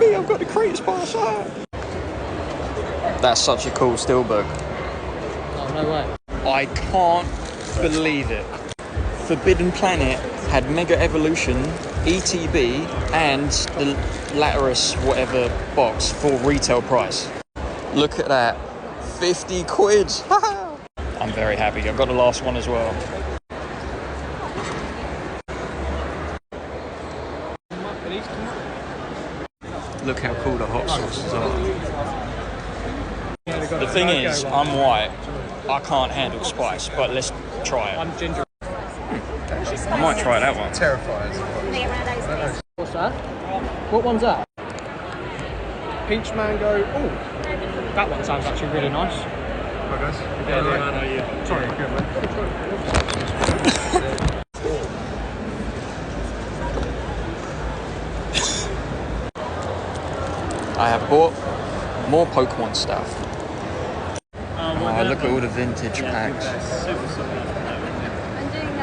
me, I've got the crates by the side. That's such a cool steelbook. Oh, no way. I can't believe it. Forbidden Planet had Mega Evolution, ETB, and the Laterus whatever box for retail price. Look at that. 50 quid. I'm very happy. I've got the last one as well. Look how cool the hot sauces are. The thing is, I'm white. I can't handle spice, but let's try it. I'm ginger. I might try that one. Terrified. What's that? What one's that? Peach mango. Oh, that one sounds actually really nice. Hi guys. Yeah, man, how are you? Sorry, good man. I have bought more Pokemon stuff. Oh, look at all the vintage packs. I'm doing